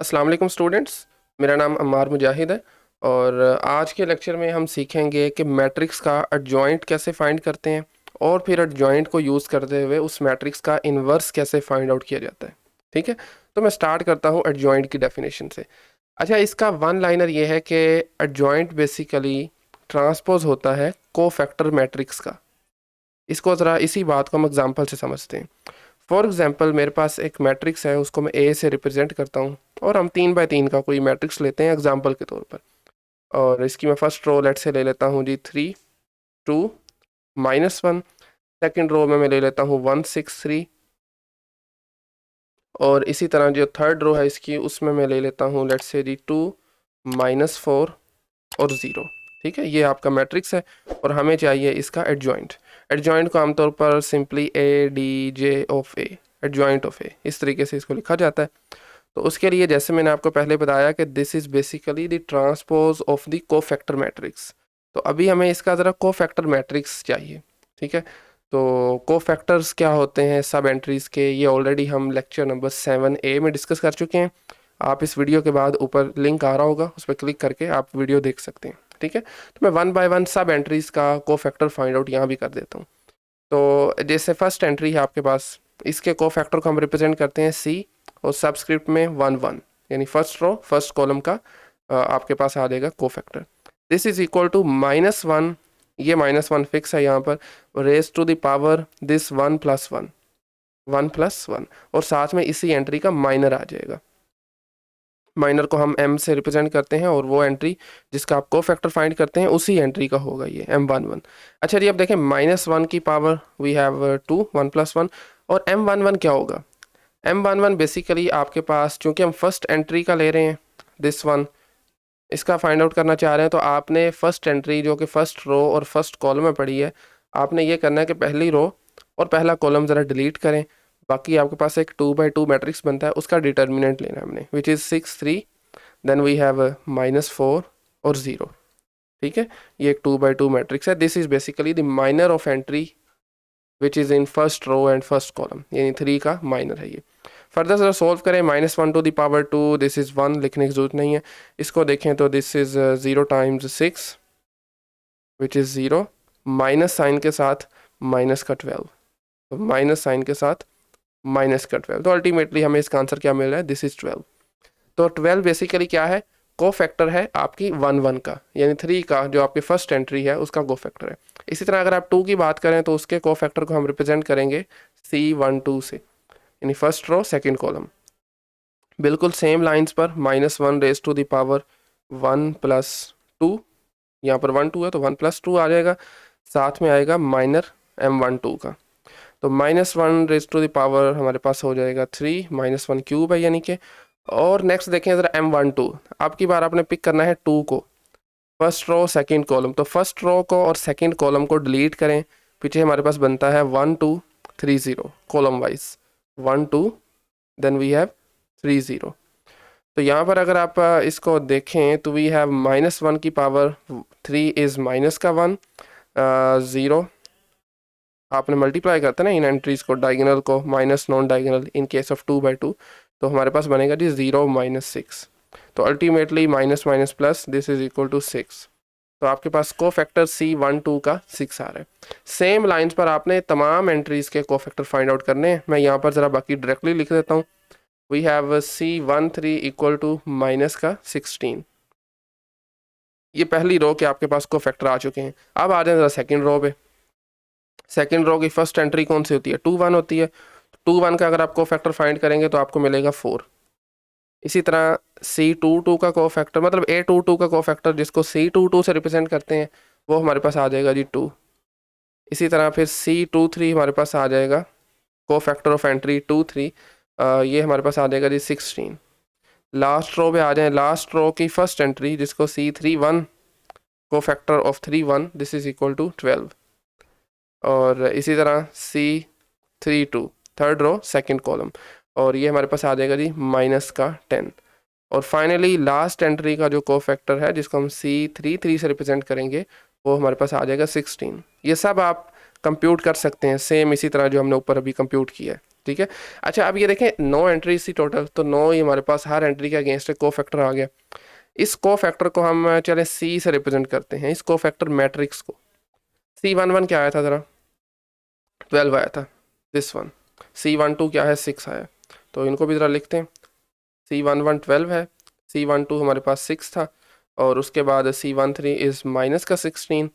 अस्सलाम वालेकुम स्टूडेंट्स, मेरा नाम अम्मार मुजाहिद है। और आज के लेक्चर में हम सीखेंगे कि मैट्रिक्स का एडजॉइंट कैसे फाइंड करते हैं और फिर एडजॉइंट को यूज़ करते हुए उस मैट्रिक्स का इन्वर्स कैसे फाइंड आउट किया जाता है। ठीक है, तो मैं स्टार्ट करता हूँ एडजॉइंट की डेफिनेशन से। अच्छा, इसका वन लाइनर ये है कि एडजॉइंट बेसिकली ट्रांसपोज होता है कोफैक्टर मैट्रिक्स का। इसको ज़रा इसी बात को हम एग्जांपल से समझते हैं। फॉर एग्जांपल मेरे पास एक मैट्रिक्स है, उसको मैं ए से रिप्रेजेंट करता हूँ और हम 3 बाय 3 का कोई मैट्रिक्स लेते हैं एग्जांपल के तौर पर। और इसकी मैं फर्स्ट रो लेट से ले लेता हूँ जी 3 2 -1। सेकेंड रो में मैं ले लेता हूँ 1 6 3। और इसी तरह जो थर्ड रो है इसकी, उसमें मैं ले लेता हूँ लेट से जी 2 -4 और 0। ठीक है, ये आपका मैट्रिक्स है और हमें चाहिए इसका एडजॉइंट। एडजॉइंट को आमतौर पर simply A D J of A, adjoint of A, इस तरीके से इसको लिखा जाता है। तो उसके लिए जैसे मैंने आपको पहले बताया कि this is basically the transpose of the cofactor matrix. तो अभी हमें इसका ज़रा कोफैक्टर मैट्रिक्स चाहिए। ठीक है, तो कोफैक्टर्स क्या होते हैं सब एंट्रीज़ के, ये ऑलरेडी हम लेक्चर नंबर 7A में डिस्कस कर चुके हैं। आप इस वीडियो के बाद ऊपर लिंक आ रहा होगा, उस पर क्लिक करके आप वीडियो देख सकते हैं। ठीक है, तो मैं 1 बाय 1 सब एंट्रीज़ का कोफैक्टर फाइंड आउट यहाँ भी कर देता हूँ। तो जैसे फर्स्ट एंट्री है आपके पास, इसके कोफैक्टर को हम रिप्रेजेंट करते हैं सी और सबस्क्रिप्ट में 1 1, यानी फर्स्ट रो फर्स्ट कॉलम का आपके पास आ जाएगा cofactor. This is equal to -1, ये -1 फिक्स है यहाँ पर, raise to the power this 1 + 1, 1 + 1, और साथ में इसी एंट्री का माइनर आ जाएगा। माइनर को हम m से रिप्रेजेंट करते हैं और वो एंट्री जिसका आप कोफैक्टर फाइंड करते हैं उसी एंट्री का होगा ये m11। अच्छा जी, अब देखें -1 की पावर वी हैव 2, 1 + 1, और m11 क्या होगा। m11 बेसिकली आपके पास, चूंकि हम फर्स्ट एंट्री का ले रहे हैं दिस वन, इसका फाइंड आउट करना चाह रहे हैं, तो आपने फर्स्ट एंट्री जो कि फर्स्ट रो और फर्स्ट कॉलम में पड़ी है, आपने ये करना है कि पहली रो और पहला कॉलम ज़रा डिलीट करें। बाकी आपके पास एक 2 बाय 2 मैट्रिक्स बनता है, उसका डिटर्मिनेंट लेना है हमने, which is 6 3, then we have -4 और 0। ठीक है, ये एक 2 बाय 2 मैट्रिक्स है। This is basically the minor of entry which is in first row and first column, यानी 3 का माइनर है ये। फर्दर ज़रा सॉल्व करें, -1 to the power 2, this is 1, लिखने की जरूरत नहीं है। इसको देखें तो this is 0 × 6 which is 0, minus sign के साथ माइनस का 12, तो माइनस साइन के साथ माइनस का 12, तो अल्टीमेटली हमें इसका आंसर क्या मिल रहा है, दिस इज़ 12। तो 12 बेसिकली क्या है, कोफैक्टर है आपकी 1 1 का, यानी 3 का जो आपकी फर्स्ट एंट्री है उसका कोफैक्टर है। इसी तरह अगर आप 2 की बात करें तो उसके कोफैक्टर को हम रिप्रेजेंट करेंगे C12 से, यानी फर्स्ट रो सेकंड कॉलम। बिल्कुल सेम लाइंस पर -1 रेज टू द पावर 1 + 2, यहाँ पर 1 2 है तो 1 + 2 आ जाएगा, साथ में आएगा माइनर m12 का, तो -1 रेज टू द पावर हमारे पास हो जाएगा 3, -1 क्यूब है यानी कि। और नेक्स्ट देखें ज़रा m12, अब की बार आपने पिक करना है 2 को, फर्स्ट रो सेकंड कॉलम, तो फर्स्ट रो को और सेकंड कॉलम को डिलीट करें, पीछे हमारे पास बनता है 1 2 3 0 column wise, 1 2 then we have 3 0। तो यहाँ पर अगर आप इसको देखें तो वी हैव -1 की पावर 3 इज़ माइनस का 1, 0 आपने मल्टीप्लाई करते हैं ना इन एंट्रीज़ को, डायगोनल को minus non diagonal in case of 2 bye 2, तो हमारे पास बनेगा जी 0 -6, तो ultimately minus minus plus this is equal to 6। तो आपके पास कोफैक्टर C12 का 6 आ रहा है। सेम लाइंस पर आपने तमाम एंट्रीज़ के कोफैक्टर फाइंड आउट करने हैं। मैं यहाँ पर ज़रा बाकी डायरेक्टली लिख देता हूँ। We have C13 equal to minus का 16, ये पहली रो के आपके पास कोफैक्टर आ चुके हैं। अब आ जाए ज़रा सेकेंड रो पे। सेकेंड रो की फर्स्ट एंट्री कौन सी होती है, 2 1 होती है। 2 1 का अगर आप कोफैक्टर फाइंड करेंगे तो आपको मिलेगा 4। इसी तरह C22 का कोफैक्टर, मतलब A22 का कोफैक्टर जिसको C22 से रिप्रेजेंट करते हैं, वो हमारे पास आ जाएगा जी 2। इसी तरह फिर C23 हमारे पास आ जाएगा कोफैक्टर ऑफ एंट्री 2 3, ये हमारे पास आ जाएगा जी 16। लास्ट रो पे आ जाए, लास्ट रो की फर्स्ट एंट्री जिसको C31 cofactor of 3 1, this is equal to 12। और इसी तरह C32 third row second column, और ये हमारे पास आ जाएगा जी माइनस का 10। और फाइनली लास्ट एंट्री का जो कोफैक्टर है जिसको हम C33 से रिप्रेजेंट करेंगे, वो हमारे पास आ जाएगा 16। ये सब आप कंप्यूट कर सकते हैं सेम इसी तरह जो हमने ऊपर अभी कंप्यूट किया है। ठीक है। अच्छा अब ये देखें 9 एंट्री थी टोटल, तो 9 ही हमारे पास हर एंट्री के अगेंस्ट को फैक्टर आ गया। इस को फैक्टर को हम चले सी से रिप्रेजेंट करते हैं, इस को फैक्टर मैट्रिक्स को। C11 क्या आया था ज़रा, 12 आया था, दिस वन। C12 क्या है, 6 आया, तो इनको भी ज़रा लिखते हैं। C11 12 है, C12 हमारे पास 6 था, और उसके बाद C13 इज़ माइनस का 16,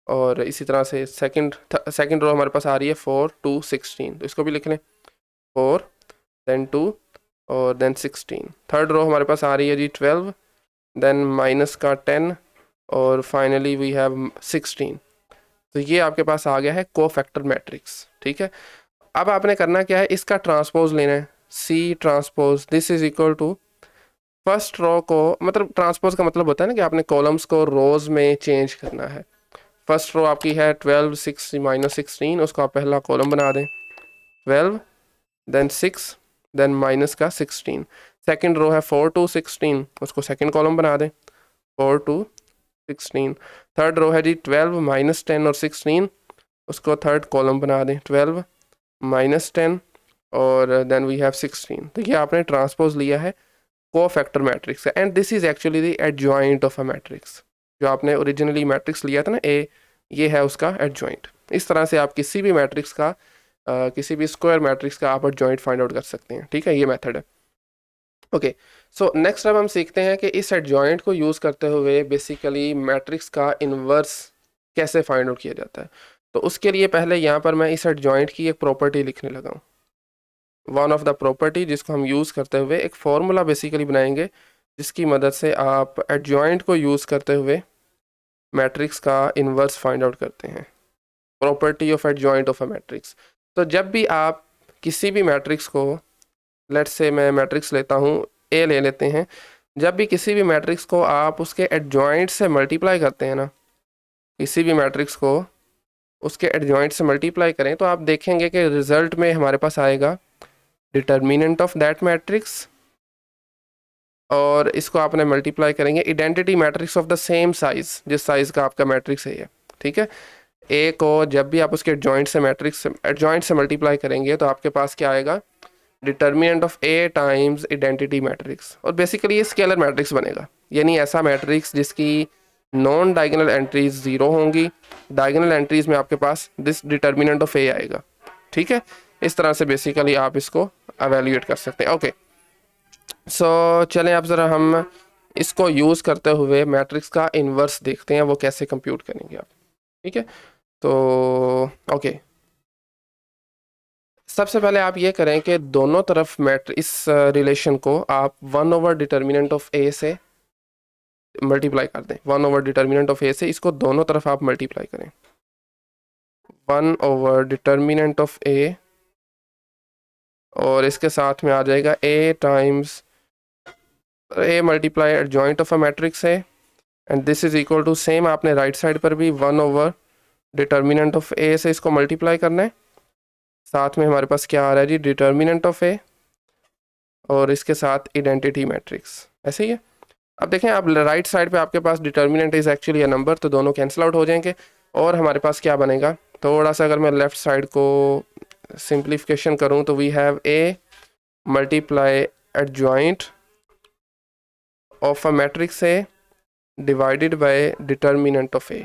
और इसी तरह से सेकंड रो हमारे पास आ रही है 4 2 16, तो इसको भी लिख लें 4 देन 2 और देन 16। थर्ड रो हमारे पास आ रही है जी 12 देन माइनस का 10 और फाइनली वी हैव 16। तो ये आपके पास आ गया है कोफैक्टर मैट्रिक्स, ठीक है। अब आपने करना क्या है, इसका ट्रांसपोज लेना है, C transpose this is equal to first row को, मतलब ट्रांसपोज का मतलब होता है ना कि आपने कॉलम्स को रोज में चेंज करना है। फर्स्ट रो आपकी है 12 6 माइनस 16, उसको आप पहला कॉलम बना दें 12 देन 6 देन माइनस का 16। सेकंड रो है 4 टू 16, उसको सेकंड कॉलम बना दें 4 टू 16। थर्ड रो है जी 12 माइनस 10 और 16, उसको थर्ड कॉलम बना दें 12 माइनस 10 और देन वी हैव 16। तो ये आपने ट्रांसपोज लिया है cofactor matrix, and this is actually the adjoint of a matrix. जो आपने ओरिजिनली मैट्रिक्स लिया था ना ए, ये है उसका एडजॉइंट। इस तरह से आप किसी भी मैट्रिक्स का किसी भी स्क्वायर मैट्रिक्स का आप एडजॉइंट फाइंड आउट कर सकते हैं, ठीक है, ये मेथड है। ओके, सो नेक्स्ट अब हम सीखते हैं कि इस एडजॉइंट को यूज़ करते हुए बेसिकली मैट्रिक्स का इन्वर्स कैसे फाइंड आउट किया जाता है। तो उसके लिए पहले यहाँ पर मैं इस एडजॉइंट की एक प्रॉपर्टी लिखने लगा हूँ, वन ऑफ द प्रॉपर्टी, जिसको हम यूज़ करते हुए एक फॉर्मूला बेसिकली बनाएंगे, जिसकी मदद से आप एडजॉइंट को यूज़ करते हुए मैट्रिक्स का इन्वर्स फाइंड आउट करते हैं। Property of adjoint of a matrix. तो जब भी आप किसी भी मैट्रिक्स को, लेट्स से मैं मैट्रिक्स लेता हूँ ए ले लेते हैं, जब भी किसी भी मैट्रिक्स को आप उसके एडजॉइंट से मल्टीप्लाई करते हैं ना, किसी भी मैट्रिक्स को उसके एडजॉइंट से मल्टीप्लाई करें, तो आप देखेंगे कि रिजल्ट में हमारे पास आएगा डिटर्मिनेंट ऑफ दैट मैट्रिक्स, और इसको आपने मल्टीप्लाई करेंगे identity matrix of the same size, जिस साइज का आपका मैट्रिक्स है ये, ठीक है। ए को जब भी आप उसके एडजॉइंट से मल्टीप्लाई करेंगे तो आपके पास क्या आएगा, determinant of A times identity matrix, और बेसिकली ये स्केलर मैट्रिक्स बनेगा, यानी ऐसा मैट्रिक्स जिसकी नॉन डायगोनल एंट्रीज 0 होंगी, डायगोनल एंट्रीज में आपके पास दिस डिटर्मिनेंट ऑफ ए आएगा, ठीक है। इस तरह से बेसिकली आप इसको एवेल्यूएट कर सकते हैं। ओके, सो चलें अब ज़रा हम इसको यूज़ करते हुए मैट्रिक्स का इन्वर्स देखते हैं, वो कैसे कंप्यूट करेंगे आप, ठीक है। तो ओके, सबसे पहले आप ये करें कि दोनों तरफ इस रिलेशन को आप 1 ओवर डिटर्मिनेंट ऑफ ए से मल्टीप्लाई कर दें, 1 ओवर डिटर्मिनेंट ऑफ ए से इसको दोनों तरफ आप मल्टीप्लाई करें, 1 ओवर डिटर्मिनेंट ऑफ ए, और इसके साथ में आ जाएगा A times A multiply adjoint of a matrix है, and this is equal to same आपने राइट साइड पर भी 1 ओवर डिटर्मिनेंट ऑफ ए से इसको मल्टीप्लाई करना है, साथ में हमारे पास क्या आ रहा है जी, डिटर्मिनेंट ऑफ ए, और इसके साथ आइडेंटिटी मैट्रिक्स, ऐसे ही है। अब देखें, अब राइट साइड पे आपके पास determinant is actually a number, तो दोनों कैंसिल आउट हो जाएंगे, और हमारे पास क्या बनेगा, थोड़ा सा अगर मैं लेफ्ट साइड को सिंप्लीफिकेशन करूं तो we have A multiply adjoint of a matrix A divided by determinant of A,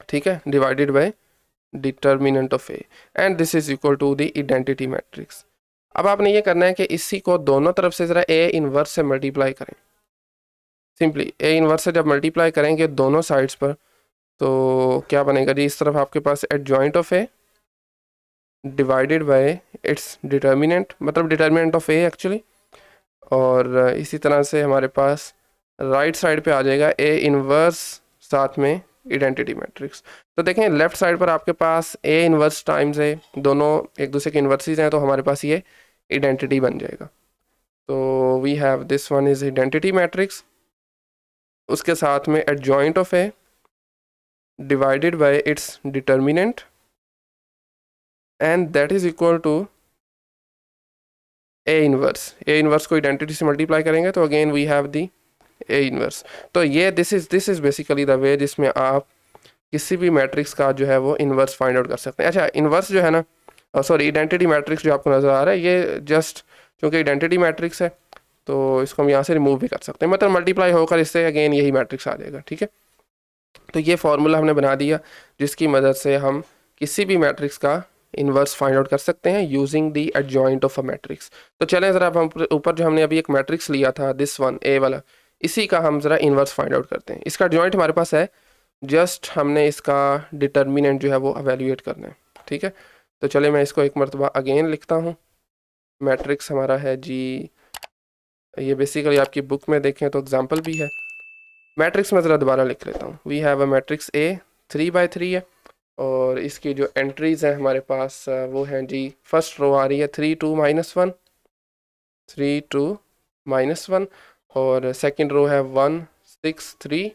ठीक है, divided by determinant of A, and this is equal to the identity matrix. अब आपने ये करना है कि इसी को दोनों तरफ से ज़रा ए इन्वर्स से मल्टीप्लाई करें, सिंपली ए इन्वर्स से जब मल्टीप्लाई करेंगे दोनों साइड्स पर, तो क्या बनेगा जी, इस तरफ आपके पास adjoint of A divided by its determinant, मतलब डिटर्मिनेंट ऑफ ए एक्चुअली, और इसी तरह से हमारे पास राइट साइड पे आ जाएगा ए इन्वर्स साथ में आइडेंटिटी मैट्रिक्स। तो देखें लेफ्ट साइड पर आपके पास ए इन्वर्स टाइम्स है, दोनों एक दूसरे के इन्वर्सिस हैं, तो हमारे पास ये आइडेंटिटी बन जाएगा। तो we have this one is identity matrix, उसके साथ में adjoint of A divided by its determinant, and that is equal to A inverse को आइडेंटिटी से मल्टीप्लाई करेंगे, तो again we have the A inverse. तो ये this is basically the way जिसमें आप किसी भी मैट्रिक्स का जो है वो इन्वर्स फाइंड आउट कर सकते हैं। अच्छा, इन्वर्स जो है ना, सॉरी आइडेंटिटी मैट्रिक्स जो आपको नज़र आ रहा है, ये जस्ट चूँकि आइडेंटिटी मैट्रिक्स है तो इसको हम यहाँ से रिमूव भी कर सकते हैं, मतलब मल्टीप्लाई होकर इससे अगेन यही मैट्रिक्स आ जाएगा। ठीक है, तो ये फॉर्मूला हमने बना दिया जिसकी मदद से हम किसी भी मैट्रिक्स का इन्वर्स फाइंड आउट कर सकते हैं using the adjoint of a matrix. तो चलें ज़रा अब हम ऊपर जो हमने अभी एक मैट्रिक्स लिया था दिस वन ए वाला, इसी का हम ज़रा इन्वर्स फाइंड आउट करते हैं। इसका एडजॉइंट हमारे पास है, जस्ट हमने इसका डिटर्मिनेंट जो है वो एवेल्यूएट करना है। ठीक है, तो चले मैं इसको एक मरतबा अगेन लिखता हूँ। मैट्रिक्स हमारा है जी, ये बेसिकली आपकी बुक में देखें तो एग्जाम्पल भी है। मैट्रिक्स में ज़रा दोबारा लिख लेता हूँ। We have a matrix A 3x3 है और इसकी जो एंट्रीज हैं हमारे पास वो हैं जी, फर्स्ट रो आ रही है 3 2 -1, 3 2 -1, और सेकंड रो है 1 6 3,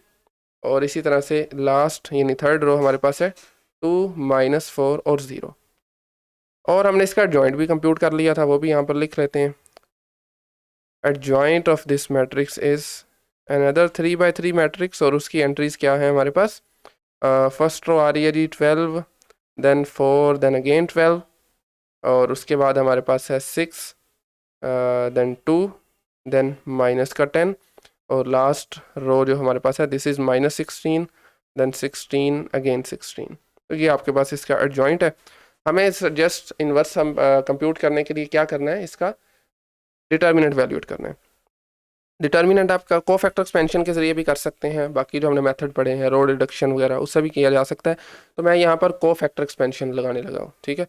और इसी तरह से लास्ट यानी थर्ड रो हमारे पास है 2 -4 और 0। और हमने इसका जॉइंट भी कंप्यूट कर लिया था, वो भी यहाँ पर लिख लेते हैं। Adjoint of this matrix is another 3x3 matrix, और उसकी एंट्रीज क्या है हमारे पास। फर्स्ट रो आ रही है जी 12, देन 4, देन अगेन 12, और उसके बाद हमारे पास है 6, देन 2, देन माइनस का 10, और लास्ट रो जो हमारे पास है दिस इज़ -16, देन 16 अगेन 16। तो ये आपके पास इसका एडजॉइंट है। हमें जस्ट इन्वर्स हम कंप्यूट करने के लिए क्या करना है, इसका डिटर्मिनेंट वैल्यूएट करना है। डिटर्मिनेंट आपका कोफैक्टर एक्सपेंशन के जरिए भी कर सकते हैं, बाकी जो हमने मेथड पढ़े हैं रो रिडक्शन वगैरह उससे भी किया जा सकता है। तो मैं यहाँ पर कोफैक्टर एक्सपेंशन लगाने लगा हूँ। ठीक है,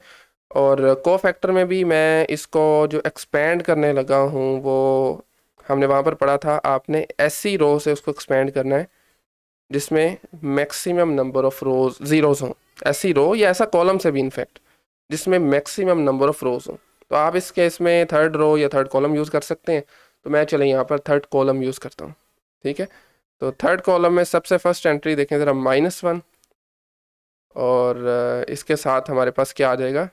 और कोफैक्टर में भी मैं इसको जो एक्सपेंड करने लगा हूँ वो हमने वहाँ पर पढ़ा था, आपने ऐसी रो से उसको एक्सपेंड करना है जिसमें maximum number of rose zeros हों। ऐसी रो या ऐसा कॉलम से भी इनफैक्ट जिसमें मैक्सिमम नंबर ऑफ रोज हों। तो आप इस केस में थर्ड रो या थर्ड कॉलम यूज़ कर सकते हैं। तो मैं चले यहाँ पर थर्ड कॉलम यूज़ करता हूँ। ठीक है, तो थर्ड कॉलम में सबसे फर्स्ट एंट्री देखें ज़रा -1, और इसके साथ हमारे पास क्या आ जाएगा,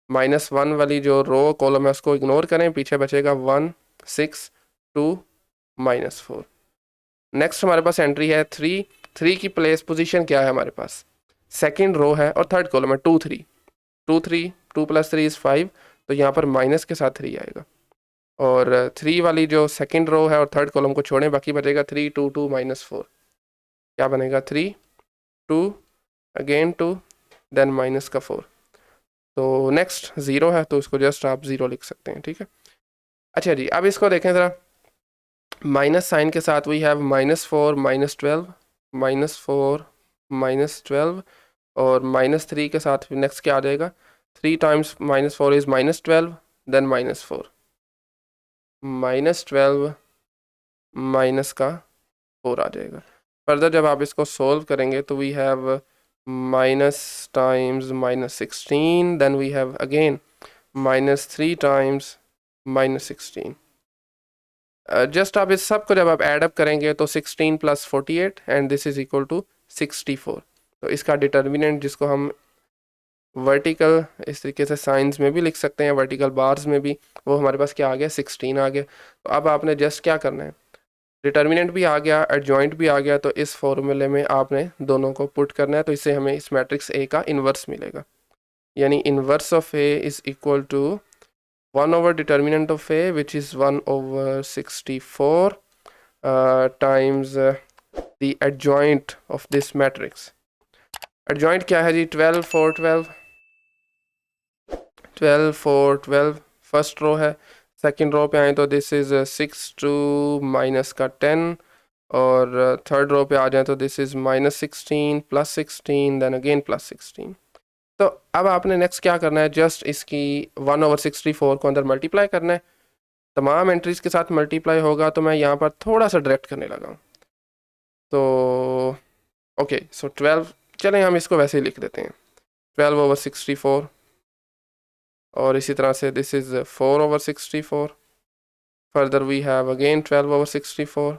-1 वाली जो रो कॉलम है उसको इग्नोर करें, पीछे बचेगा 1 6 2 -4। नेक्स्ट हमारे पास एंट्री है 3, 3 की प्लेस पोजीशन क्या है हमारे पास, सेकंड रो है, और थर्ड कॉलम है 2 3, 2 3, 2 + 3 = 5, तो यहाँ पर माइनस के साथ 3 आएगा। और 3 वाली जो सेकंड रो है और थर्ड कॉलम को छोड़ें, बाकी बचेगा 3 2 2 -4। क्या बनेगा 3 2 अगेन 2 देन -4। तो नेक्स्ट 0 है तो इसको जस्ट आप 0 लिख सकते हैं। ठीक है, अच्छा जी, अब इसको देखें ज़रा, माइनस साइन के साथ वी हैव -4 -12, -4 -12, और -3 के साथ नेक्स्ट क्या आ जाएगा, 3 टाइम्स -4 इज़ -12, देन -4, -12 माइनस का 4 आ जाएगा। फर्दर जब आप इसको सोल्व करेंगे तो we have minus times -16, then we have again -3 times -16। Just आप इस सब को जब आप एड अप करेंगे तो 16 + 48 and this is equal to 64। तो इसका डिटर्मिनेंट जिसको हम वर्टिकल इस तरीके से साइंस में भी लिख सकते हैं, वर्टिकल बार्स में भी, वो हमारे पास क्या आ गया 16 आ गया। तो अब आपने जस्ट क्या करना है, डिटर्मिनेंट भी आ गया, एडजॉइंट भी आ गया, तो इस फॉर्मूले में आपने दोनों को पुट करना है। तो इससे हमें इस मैट्रिक्स ए का इन्वर्स मिलेगा, यानी inverse of A is equal to 1 over determinant of A, which is 1 over 64 times the adjoint of this matrix. Adjoint क्या है जी, 12 4 12, 12 4 12 फर्स्ट रो है। सेकंड रो पे आए तो दिस इज 6 2 माइनस का 10, और थर्ड रो पे आ जाए तो दिस इज -16 + 16 देन अगेन +16। तो अब आपने नेक्स्ट क्या करना है, जस्ट इसकी 1 over 64 को अंदर मल्टीप्लाई करना है, तमाम एंट्रीज के साथ मल्टीप्लाई होगा। तो मैं यहाँ पर थोड़ा सा डायरेक्ट करने लगा हूँ। तो ओके, सो 12, चलें हम इसको वैसे ही लिख देते हैं 12 over 64, और इसी तरह से this is 4 over 64, further we have again 12 over 64।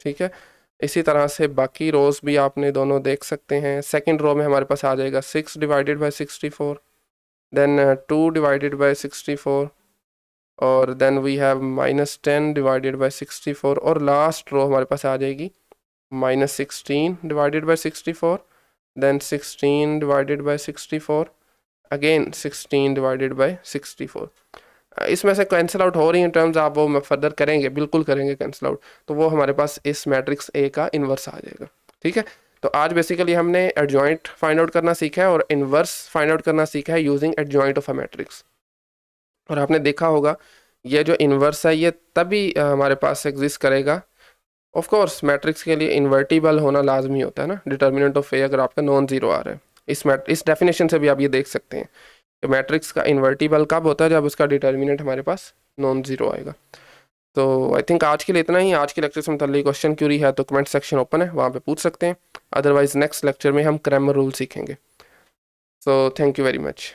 ठीक है, इसी तरह से बाकी रोज़ भी आपने दोनों देख सकते हैं। सेकंड रो में हमारे पास आ जाएगा 6 divided by 64, then 2 divided by 64, और then we have -10 divided by 64, और लास्ट रो हमारे पास आ जाएगी -16 divided by 64, then 16 divided by 64, again 16 divided by 64। इसमें से कैंसिल आउट हो रही हैं टर्म्स, आप वो फर्दर करेंगे, बिल्कुल करेंगे कैंसिल आउट, तो वो हमारे पास इस मैट्रिक्स ए का इन्वर्स आ जाएगा। ठीक है, तो आज बेसिकली हमने एडजॉइंट फाइंड आउट करना सीखा है और इन्वर्स फाइंड आउट करना सीखा है using adjoint of a matrix. और आपने देखा होगा ये जो इन्वर्स है ये तभी हमारे पास एग्जिस्ट करेगा, ऑफ कोर्स मैट्रिक्स के लिए इन्वर्टिबल होना लाजमी होता है ना, डिटर्मिनेंट ऑफ ए अगर आपका नॉन जीरो आ रहा है। इस डेफिनेशन से भी आप ये देख सकते हैं कि मैट्रिक्स का इन्वर्टिबल कब होता है, जब उसका डिटर्मिनेंट हमारे पास नॉन जीरो आएगा। तो आई थिंक आज के लिए इतना ही। आज के लेक्चर से मतलब क्वेश्चन क्यूरी है तो कमेंट सेक्शन ओपन है, वहाँ पे पूछ सकते हैं। अदरवाइज नेक्स्ट लेक्चर में हम क्रैमर रूल सीखेंगे। So thank you very much.